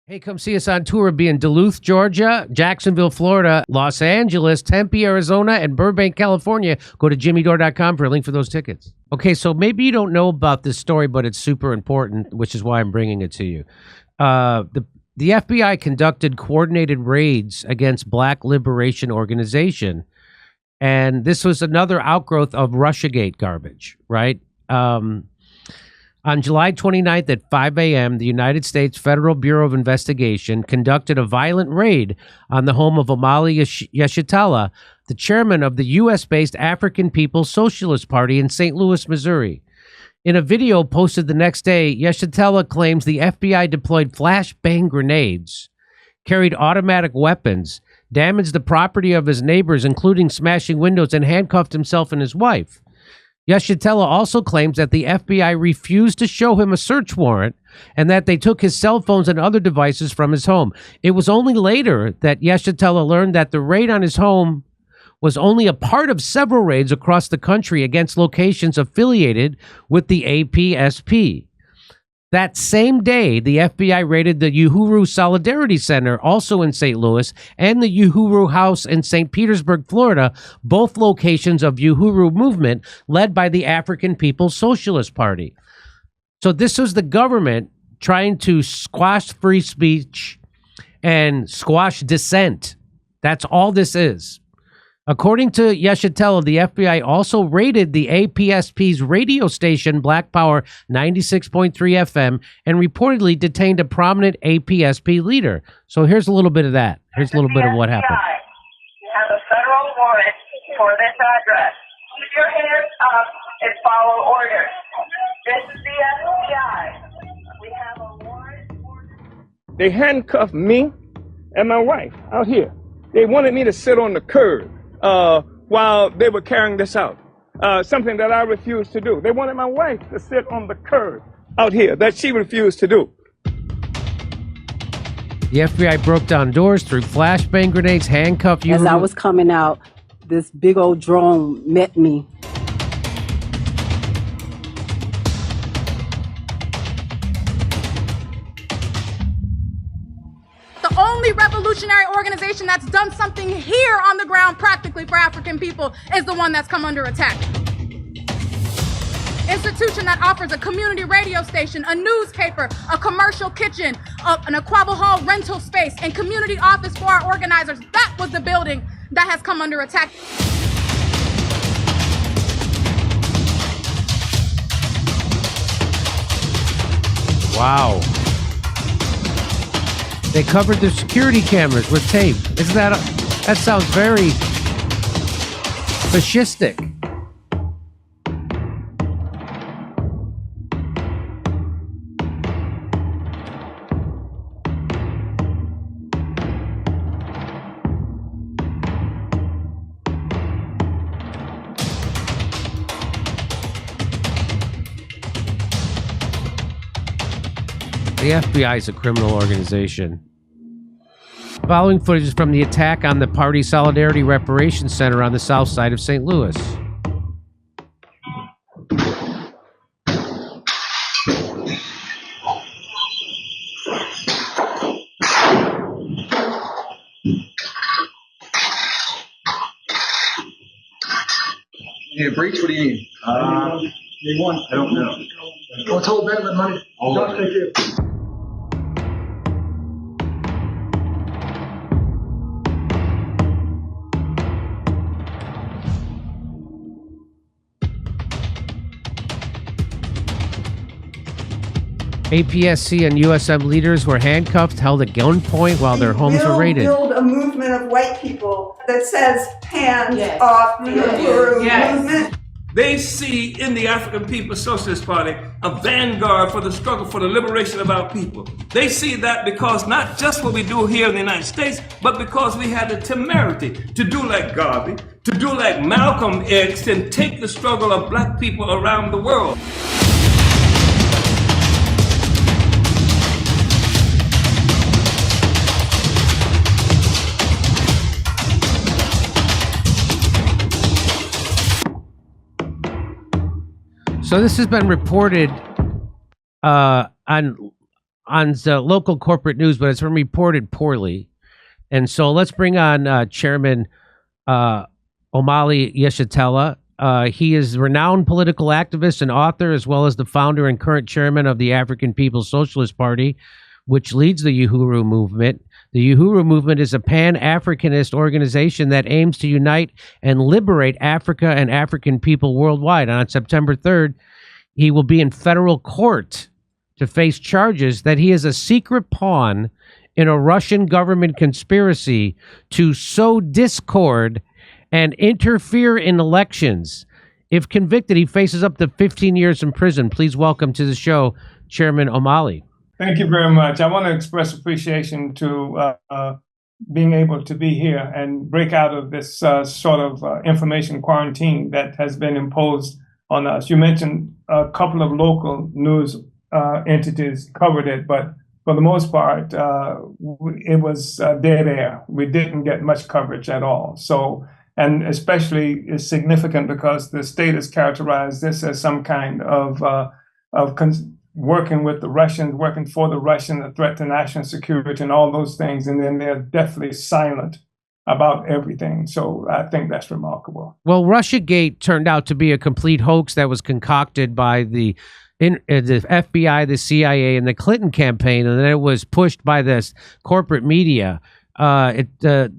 Hey, come see us on tour. We'll be in Duluth, Georgia, Jacksonville, Florida, Los Angeles, Tempe, Arizona, and Burbank, California. Go to jimmydore.com for a link for those tickets. Okay, so maybe you don't know about this story, but it's super important, which is why I'm bringing it to you. The FBI conducted coordinated raids against Black Liberation Organization, and this was another outgrowth of Russiagate garbage, right? On July 29th at 5 a.m., the United States Federal Bureau of Investigation conducted a violent raid on the home of Omali Yeshitela, the chairman of the U.S.-based African People's Socialist Party in St. Louis, Missouri. In a video posted the next day, Yeshitela claims the FBI deployed flashbang grenades, carried automatic weapons, damaged the property of his neighbors, including smashing windows, and handcuffed himself and his wife. Yeshitela also claims that the FBI refused to show him a search warrant and that they took his cell phones and other devices from his home. It was only later that Yeshitela learned that the raid on his home was only a part of several raids across the country against locations affiliated with the APSP. That same day, the FBI raided the Uhuru Solidarity Center, also in St. Louis, and the Uhuru House in St. Petersburg, Florida, both locations of Uhuru movement led by the African People's Socialist Party. So this was the government trying to squash free speech and squash dissent. That's all this is. According to Yeshitela, the FBI also raided the APSP's radio station, Black Power 96.3 FM, and reportedly detained a prominent APSP leader. So here's a little bit of that. Here's a little bit of what happened. You have a federal warrant for this address. Keep your hands up and follow orders. This is the FBI. We have a warrant. They handcuffed me and my wife out here. They wanted me to sit on the curb while they were carrying this out, something that I refused to do. They wanted my wife to sit on the curb out here, that she refused to do. The FBI broke down doors, threw flashbang grenades, handcuffed you. As I was coming out, this big old drone met me. The only revolutionary organization that's done something here on the ground practically for African people is the one that's come under attack. Institution that offers a community radio station, a newspaper, a commercial kitchen, an Aquaba Hall rental space, and community office for our organizers. That was the building that has come under attack. Wow. They covered the security cameras with tape. Isn't that sounds very fascistic. The FBI is a criminal organization. Following footage is from the attack on the Party Solidarity Reparations Center on the south side of St. Louis. You need a breach? What do you need? Need one. I don't know. Let's hold that with money. Josh, thank you. APSC and USM leaders were handcuffed, held at gunpoint while their homes were raided. Build a movement of white people that says hands off the Uhuru movement. They see in the African People's Socialist Party a vanguard for the struggle for the liberation of our people. They see that because not just what we do here in the United States, but because we had the temerity to do like Garvey, to do like Malcolm X, and take the struggle of black people around the world. So this has been reported on on the local corporate news, but it's been reported poorly. And so let's bring on Chairman Omali Yeshitela. He is a renowned political activist and author, as well as the founder and current chairman of the African People's Socialist Party, which leads the Uhuru movement. The Uhuru movement is a pan-Africanist organization that aims to unite and liberate Africa and African people worldwide. And on September 3rd, he will be in federal court to face charges that he is a secret pawn in a Russian government conspiracy to sow discord and interfere in elections. If convicted, he faces up to 15 years in prison. Please welcome to the show, Chairman Omali. Thank you very much. I want to express appreciation to being able to be here and break out of this sort of information quarantine that has been imposed on us. You mentioned a couple of local news entities covered it, but for the most part, it was dead air. We didn't get much coverage at all. So, and especially is significant because the state has characterized this as some kind of working with the Russians, working for the Russians, a threat to national security and all those things. And then they're definitely silent about everything. So I think that's remarkable. Well, Russiagate turned out to be a complete hoax that was concocted by the FBI, the CIA, and the Clinton campaign, and then it was pushed by this corporate media. Their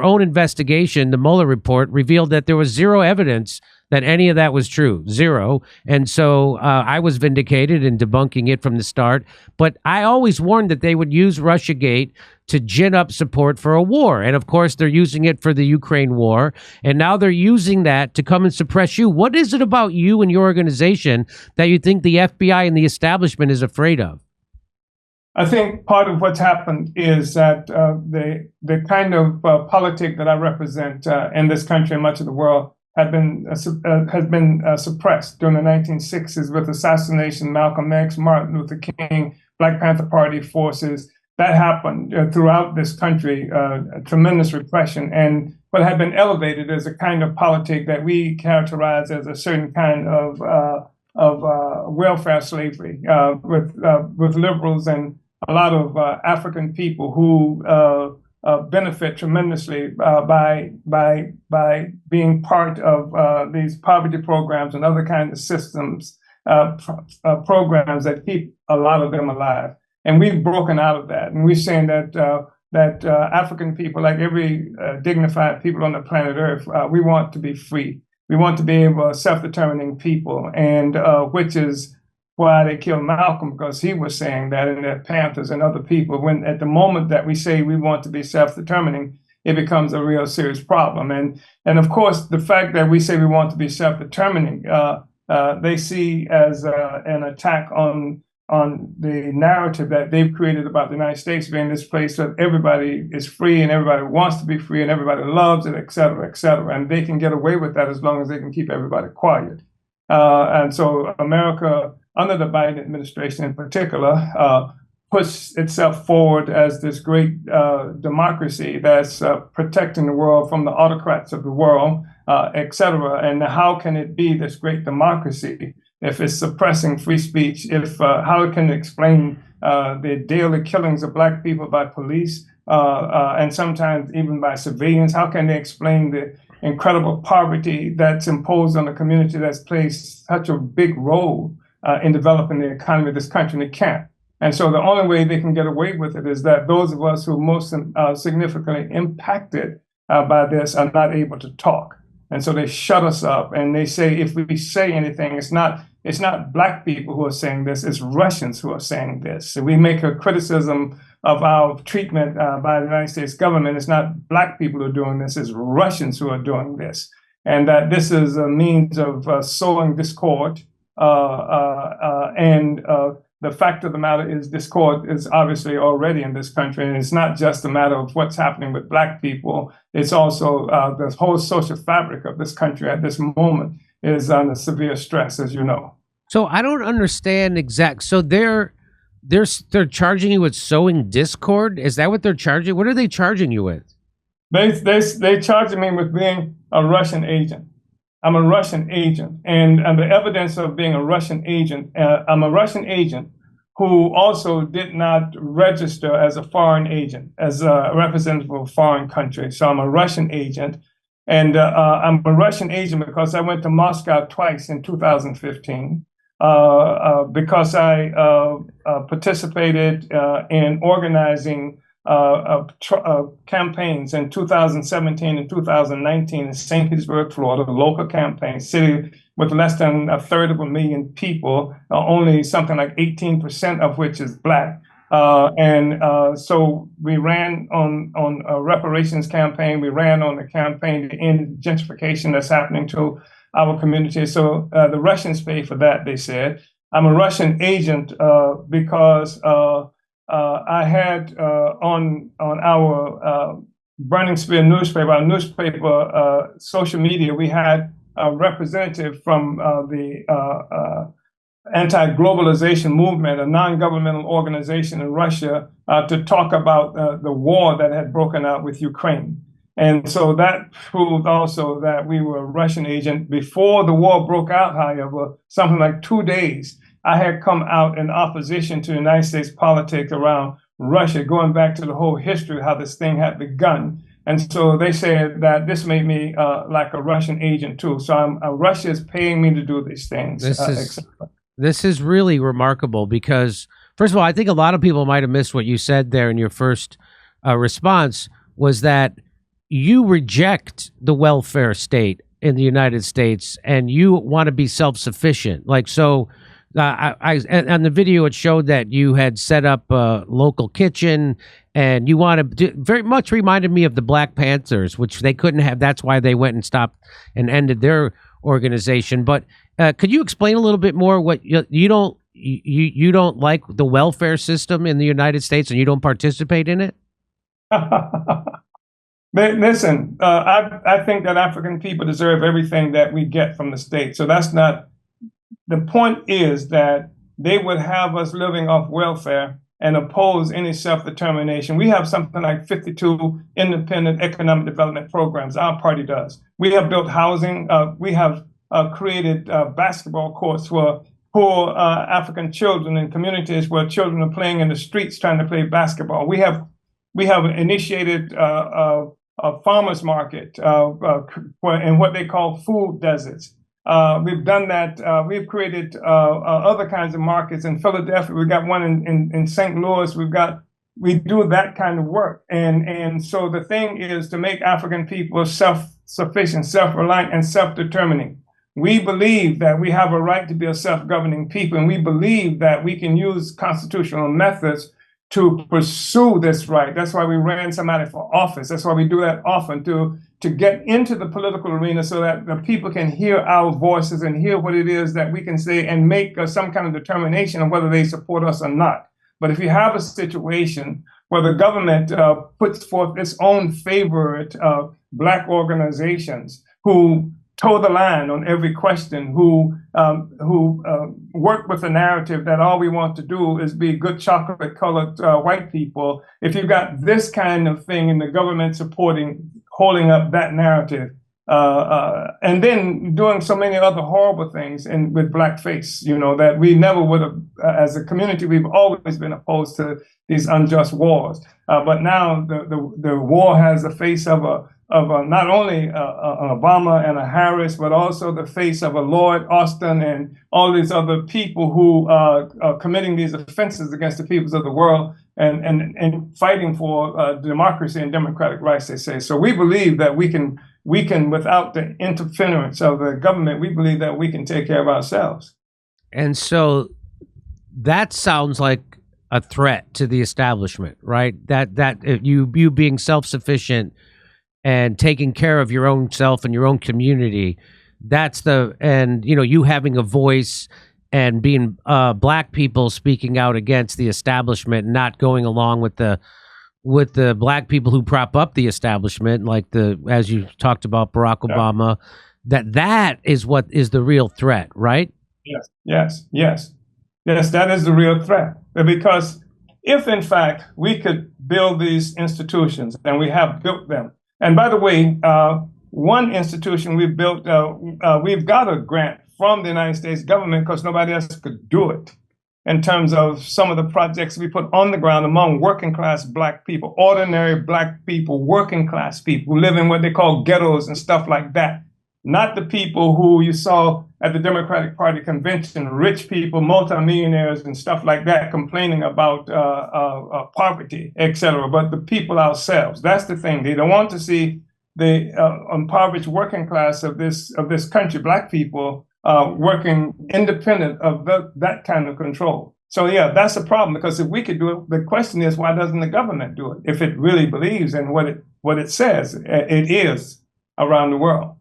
own investigation, the Mueller report, revealed that there was zero evidence that any of that was true, zero. And so I was vindicated in debunking it from the start. But I always warned that they would use Russiagate to gin up support for a war. And of course, they're using it for the Ukraine war. And now they're using that to come and suppress you. What is it about you and your organization that you think the FBI and the establishment is afraid of? I think part of what's happened is that the kind of politic that I represent in this country and much of the world has been suppressed during the 1960s with assassination, Malcolm X, Martin Luther King, Black Panther Party forces. That happened throughout this country, tremendous repression, and what had been elevated as a kind of politic that we characterize as a certain kind of welfare slavery with liberals and a lot of African people who benefit tremendously by being part of these poverty programs and other kinds of systems, programs that keep a lot of them alive. And we've broken out of that, and we're saying that African people, like every dignified people on the planet Earth, we want to be free. We want to be able self-determining people, and which is why they killed Malcolm, because he was saying that, and the Panthers and other people. When at the moment that we say we want to be self-determining, it becomes a real serious problem. And of course, the fact that we say we want to be self-determining, they see as an attack on the narrative that they've created about the United States being this place that everybody is free and everybody wants to be free and everybody loves it, et cetera, et cetera. And they can get away with that as long as they can keep everybody quiet. And so America, under the Biden administration in particular, puts itself forward as this great democracy that's protecting the world from the autocrats of the world, et cetera. And how can it be this great democracy if it's suppressing free speech? If how can it explain the daily killings of Black people by police and sometimes even by civilians? How can they explain the incredible poverty that's imposed on a community that's played such a big role in developing the economy of this country? And they can't. And so the only way they can get away with it is that those of us who are most significantly impacted by this are not able to talk. And so they shut us up, and they say if we say anything, it's not Black people who are saying this, it's Russians who are saying this. So we make a criticism of our treatment by the United States government. It's not Black people who are doing this, it's Russians who are doing this. And that this is a means of sowing discord. And the fact of the matter is discord is obviously already in this country. And it's not just a matter of what's happening with Black people. It's also the whole social fabric of this country at this moment is under severe stress, as you know. So I don't understand so they're charging you with sowing discord? Is that what they're charging? What are they charging you with? They charging me with being a Russian agent. I'm a Russian agent, and the evidence of being a Russian agent, I'm a Russian agent who also did not register as a foreign agent, as a representative of a foreign country. So I'm a Russian agent. And I'm a Russian agent because I went to Moscow twice in 2015, because I participated in organizing campaigns in 2017 and 2019 in St. Petersburg, Florida, a local campaign, city with less than a third of a million people, only something like 18% of which is Black. So we ran on a reparations campaign. We ran on a campaign to end gentrification that's happening to our community. So the Russians pay for that, they said. I'm a Russian agent because I had on our Burning Spear newspaper, our newspaper social media, we had a representative from the anti-globalization movement, a non-governmental organization in Russia, to talk about the war that had broken out with Ukraine. And so that proved also that we were a Russian agent. Before the war broke out, however, something like 2 days, I had come out in opposition to United States politics around Russia, going back to the whole history of how this thing had begun. And so they said that this made me like a Russian agent too. So Russia is paying me to do these things. This is really remarkable because, first of all, I think a lot of people might have missed what you said there in your first response, was that you reject the welfare state in the United States and you want to be self-sufficient. Like, so on the video, it showed that you had set up a local kitchen and you want to very much reminded me of the Black Panthers, which they couldn't have. That's why they went and stopped and ended their organization. But could you explain a little bit more what you don't like the welfare system in the United States and you don't participate in it? Listen, I think that African people deserve everything that we get from the state. So that's not the point. Is that they would have us living off welfare and oppose any self-determination. We have something like 52 independent economic development programs. Our party does. We have built housing. We have created basketball courts for poor African children in communities where children are playing in the streets trying to play basketball. We have initiated a farmers market in what they call food deserts. We've done that. We've created other kinds of markets in Philadelphia. We've got one in St. Louis. We do that kind of work. And so the thing is to make African people self-sufficient, self-reliant, and self-determining. We believe that we have a right to be a self-governing people, and we believe that we can use constitutional methods to pursue this right. That's why we ran somebody for office. That's why we do that often, to get into the political arena so that the people can hear our voices and hear what it is that we can say and make some kind of determination of whether they support us or not. But if you have a situation where the government puts forth its own favorite Black organizations who toe the line on every question, who work with the narrative that all we want to do is be good chocolate-colored white people, if you've got this kind of thing in the government holding up that narrative, and then doing so many other horrible things with blackface, that we never would have, as a community, we've always been opposed to these unjust wars. But now the war has the face of not only an Obama and a Harris, but also the face of a Lloyd Austin and all these other people who are committing these offenses against the peoples of the world and fighting for democracy and democratic rights, they say. So we believe that we can, without the interference of the government, we believe that we can take care of ourselves. And so that sounds like a threat to the establishment, right? That you being self-sufficient and taking care of your own self and your own community, you having a voice and being Black people speaking out against the establishment, not going along with the Black people who prop up the establishment, like as you talked about Barack Obama, that is what is the real threat, right? Yes, that is the real threat. Because if in fact we could build these institutions, and we have built them. And by the way, one institution we've built, we've got a grant from the United States government because nobody else could do it. in terms of some of the projects we put on the ground among working class black people, ordinary black people, working class people who live in what they call ghettos and stuff like that. Not the people who you saw at the Democratic Party convention, rich people, multimillionaires and stuff like that, complaining about poverty, etc., but the people ourselves. That's the thing. They don't want to see the impoverished working class of this country, black people, working independent of that kind of control. So yeah, that's a problem, because if we could do it, the question is, why doesn't the government do it? If it really believes in what it says it is around the world.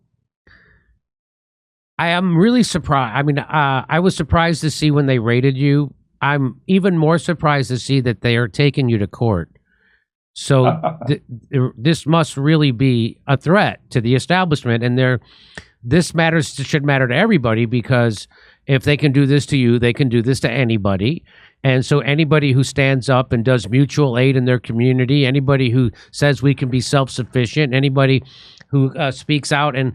I am really surprised. I mean, I was surprised to see when they raided you. I'm even more surprised to see that they are taking you to court. So this must really be a threat to the establishment, and this should matter to everybody, because if they can do this to you, they can do this to anybody. And so anybody who stands up and does mutual aid in their community, anybody who says we can be self-sufficient, anybody who speaks out and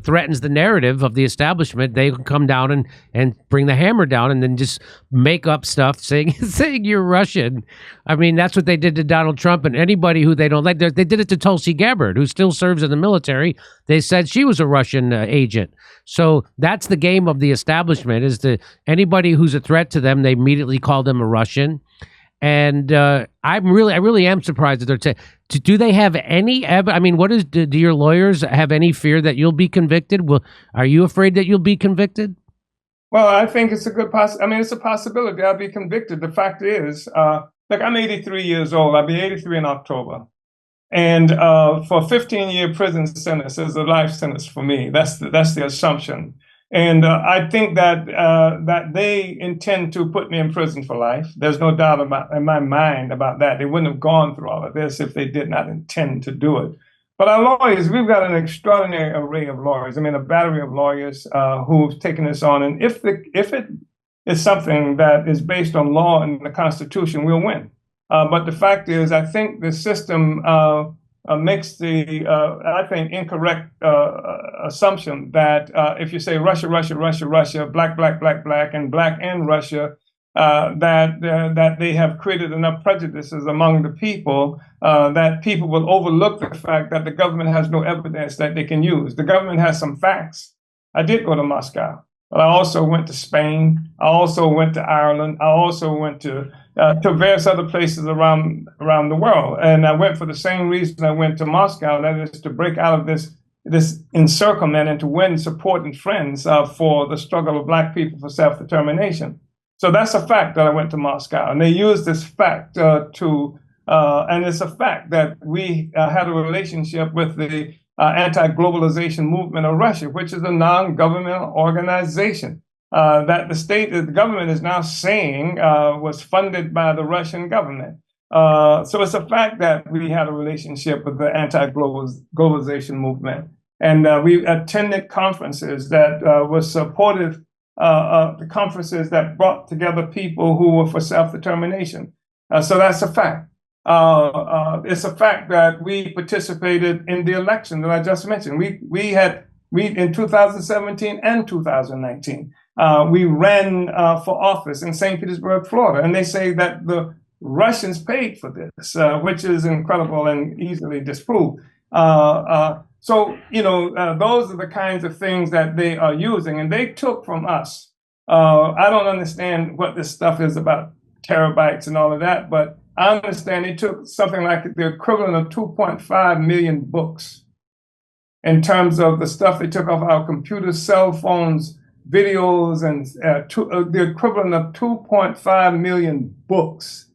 threatens the narrative of the establishment, they can come down and bring the hammer down and then just make up stuff saying you're Russian. I mean, that's what they did to Donald Trump and anybody who they don't like. They did it to Tulsi Gabbard, who still serves in the military. They said she was a Russian agent. So that's the game of the establishment, is to anybody who's a threat to them, they immediately call them a Russian. And I really am surprised that they're saying. Do they have any? I mean, do your lawyers have any fear that you'll be convicted? Are you afraid that you'll be convicted? Well, I think it's a good it's a possibility I'll be convicted. The fact is, look, I'm 83 years old. I'll be 83 in October. And for a 15-year prison sentence is a life sentence for me. That's the assumption. And I think that they intend to put me in prison for life. There's no doubt in my mind about that. They wouldn't have gone through all of this if they did not intend to do it. But our lawyers, we've got an extraordinary array of lawyers. I mean, a battery of lawyers who've taken this on. And if it is something that is based on law and the Constitution, we'll win. But the fact is, I think the system makes the, I think, incorrect assumption that if you say Russia, Russia, Russia, Russia, black, black, black, black, and black and Russia, that they have created enough prejudices among the people that people will overlook the fact that the government has no evidence that they can use. The government has some facts. I did go to Moscow, but I also went to Spain. I also went to Ireland. I also went to various other places around the world. And I went for the same reason I went to Moscow, that is to break out of this encirclement and to win support and friends for the struggle of black people for self-determination. So that's a fact that I went to Moscow. And they used this fact and it's a fact that we had a relationship with the anti-globalization movement of Russia, which is a non-governmental organization. That the government is now saying was funded by the Russian government. So it's a fact that we had a relationship with the anti-globalization movement. And we attended conferences that were supportive, the conferences that brought together people who were for self-determination. So that's a fact. It's a fact that we participated in the election that I just mentioned. We in 2017 and 2019. We ran for office in St. Petersburg, Florida, and they say that the Russians paid for this, which is incredible and easily disproved. So, those are the kinds of things that they are using, and they took from us. I don't understand what this stuff is about, terabytes and all of that, but I understand they took something like the equivalent of 2.5 million books in terms of the stuff they took off our computers, cell phones, videos, and the equivalent of 2.5 million books.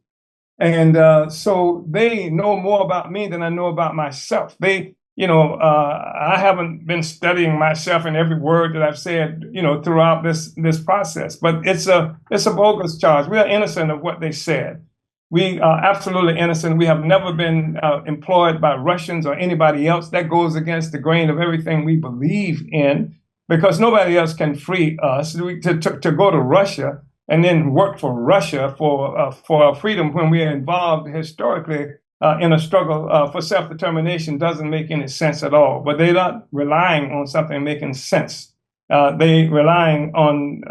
And so they know more about me than I know about myself. I haven't been studying myself in every word that I've said, throughout this process. But it's a bogus charge. We are innocent of what they said. We are absolutely innocent. We have never been employed by Russians or anybody else. That goes against the grain of everything we believe in, because nobody else can free us to go to Russia and then work for Russia for our freedom when we are involved historically in a struggle for self-determination doesn't make any sense at all. But they're not relying on something making sense. They relying on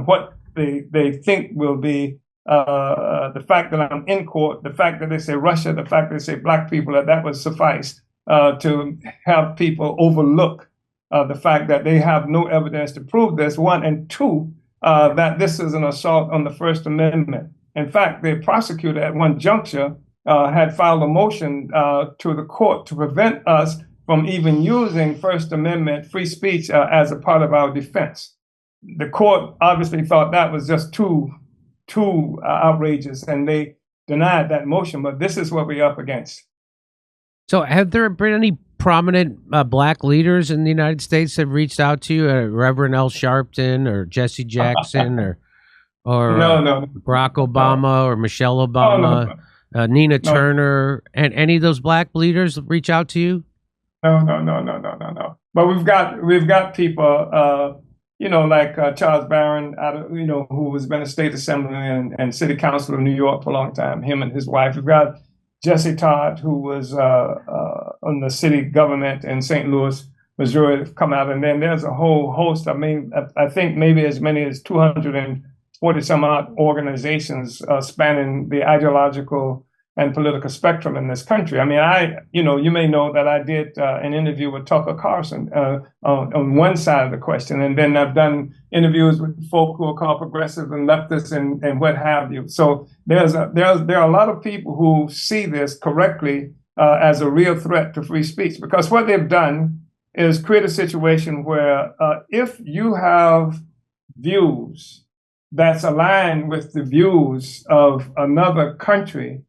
what they think will be the fact that I'm in court, the fact that they say Russia, the fact that they say black people, that would suffice to have people overlook the fact that they have no evidence to prove this, one, and two, that this is an assault on the First Amendment. In fact, the prosecutor at one juncture had filed a motion to the court to prevent us from even using First Amendment free speech as a part of our defense. The court obviously thought that was just too outrageous, and they denied that motion, but this is what we're up against. So have there been any prominent black leaders in the United States that have reached out to you, Reverend L. Sharpton or Jesse Jackson or no. Barack Obama or Michelle Obama, Nina Turner, and any of those black leaders reach out to you? No. But we've got people, like Charles Barron, who has been a state assemblyman and city councilor of New York for a long time, him and his wife. We've got Jesse Todd, who was on the city government in St. Louis, Missouri, come out. And then there's a whole host. I mean, I think maybe as many as 240 some odd organizations spanning the ideological and political spectrum in this country. I mean, you may know that I did an interview with Tucker Carlson on one side of the question, and then I've done interviews with folk who are called progressives and leftists and what have you. So there are a lot of people who see this correctly as a real threat to free speech, because what they've done is create a situation where if you have views that's aligned with the views of another country,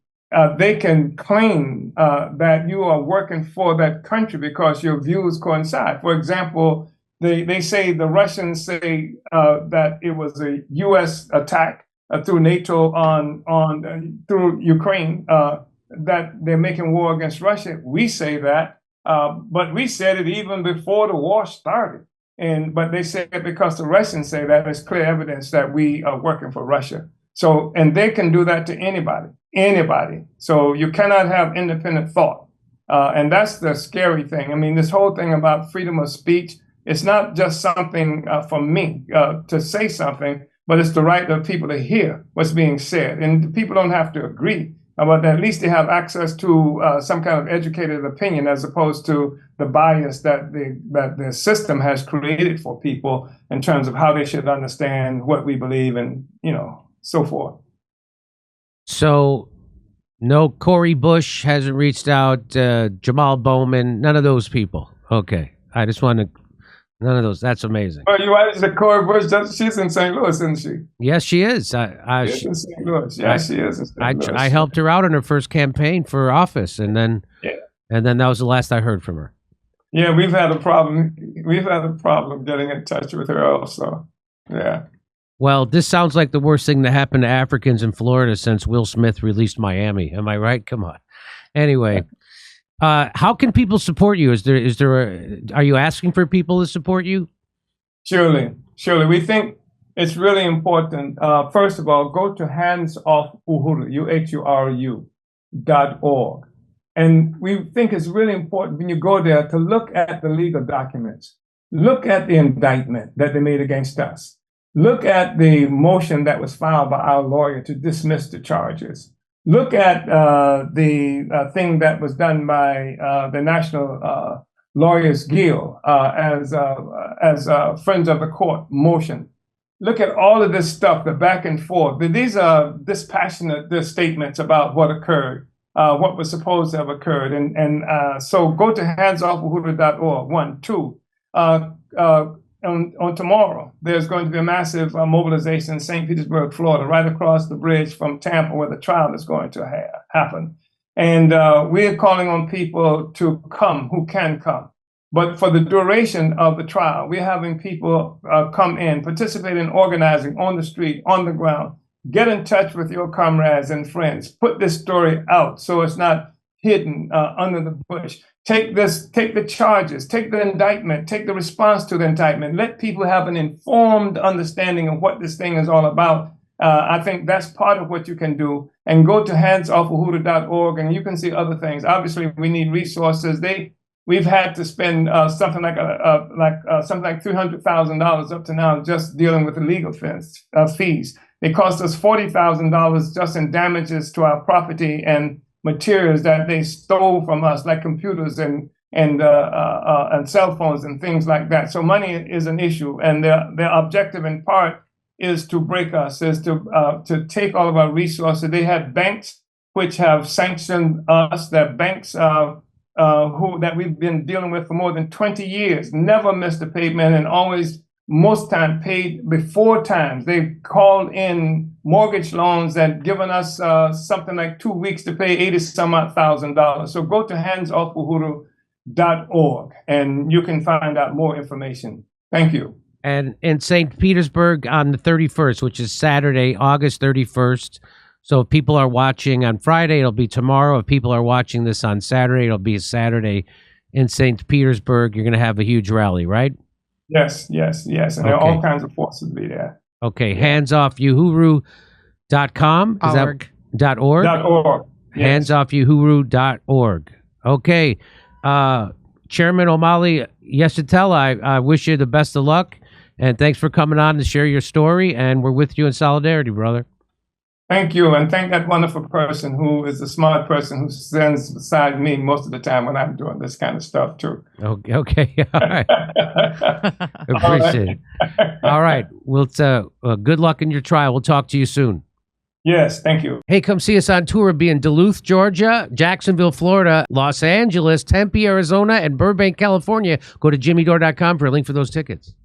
they can claim that you are working for that country because your views coincide. For example, they say, the Russians say that it was a U.S. attack through NATO through Ukraine, that they're making war against Russia. We say that, but we said it even before the war started. But they say it because the Russians say that, it's clear evidence that we are working for Russia. So, and they can do that to anybody. So you cannot have independent thought. And that's the scary thing. I mean, this whole thing about freedom of speech, it's not just something for me to say something, but it's the right of people to hear what's being said. And people don't have to agree, but at least they have access to some kind of educated opinion, as opposed to the bias that the system has created for people in terms of how they should understand what we believe and, so forth. So, no, Cori Bush hasn't reached out, Jamal Bowman, none of those people. Okay. I just want to, none of those. That's amazing. Oh, you right? The Cori Bush, she's in St. Louis, isn't she? Yes, she is. She's in St. Louis. Yeah, she is in St. Louis. I helped her out in her first campaign for office, and then that was the last I heard from her. Yeah, we've had a problem. We've had a problem getting in touch with her also. Yeah. Well, this sounds like the worst thing to happen to Africans in Florida since Will Smith released Miami. Am I right? Come on. Anyway, how can people support you? Are you asking for people to support you? Surely. We think it's really important. First of all, go to handsoffUhuru, UHURU.org. And we think it's really important when you go there to look at the legal documents. Look at the indictment that they made against us. Look at the motion that was filed by our lawyer to dismiss the charges. Look at the thing that was done by the National Lawyers Guild as Friends of the Court motion. Look at all of this stuff, the back and forth. These are dispassionate statements about what occurred, what was supposed to have occurred. So go to handsoffUhuru.org. 1, 2. On tomorrow, there's going to be a massive mobilization in St. Petersburg, Florida, right across the bridge from Tampa, where the trial is going to happen. And we're calling on people to come who can come. But for the duration of the trial, we're having people come in, participate in organizing on the street, on the ground. Get in touch with your comrades and friends. Put this story out so it's not hidden under the bush. Take the charges, take the indictment, take the response to the indictment. Let people have an informed understanding of what this thing is all about. I think that's part of what you can do. And go to handsoffUhuru.org and you can see other things. Obviously, we need resources. They We've had to spend something like $300,000 up to now just dealing with the legal fees. It cost us $40,000 just in damages to our property and materials that they stole from us, like computers and cell phones and things like that. So money is an issue, and their objective in part is to break us, is to take all of our resources. They have banks which have sanctioned us. That banks that we've been dealing with for more than 20 years, never missed a payment, and always, most time, paid before times. They've called in mortgage loans that given us something like 2 weeks to pay $80,000. So go to handsoffuhuru.org and you can find out more information. Thank you. And in St. Petersburg on the 31st, which is Saturday, August 31st. So if people are watching on Friday, it'll be tomorrow. If people are watching this on Saturday, it'll be a Saturday in St. Petersburg. You're going to have a huge rally, right? Yes. And there are all kinds of forces to be there. Okay, handsoffyuhuru.com. Is that .org? .org. Yes. Handsoffyuhuru.org. Okay. Chairman Omali Yeshitela, I wish you the best of luck, and thanks for coming on to share your story, and we're with you in solidarity, brother. Thank you, and thank that wonderful person who is a smart person who stands beside me most of the time when I'm doing this kind of stuff, too. Okay. All right. Appreciate it. All right. Well, good luck in your trial. We'll talk to you soon. Yes, thank you. Hey, come see us on tour. We'll be in Duluth, Georgia, Jacksonville, Florida, Los Angeles, Tempe, Arizona, and Burbank, California. Go to jimmydore.com for a link for those tickets.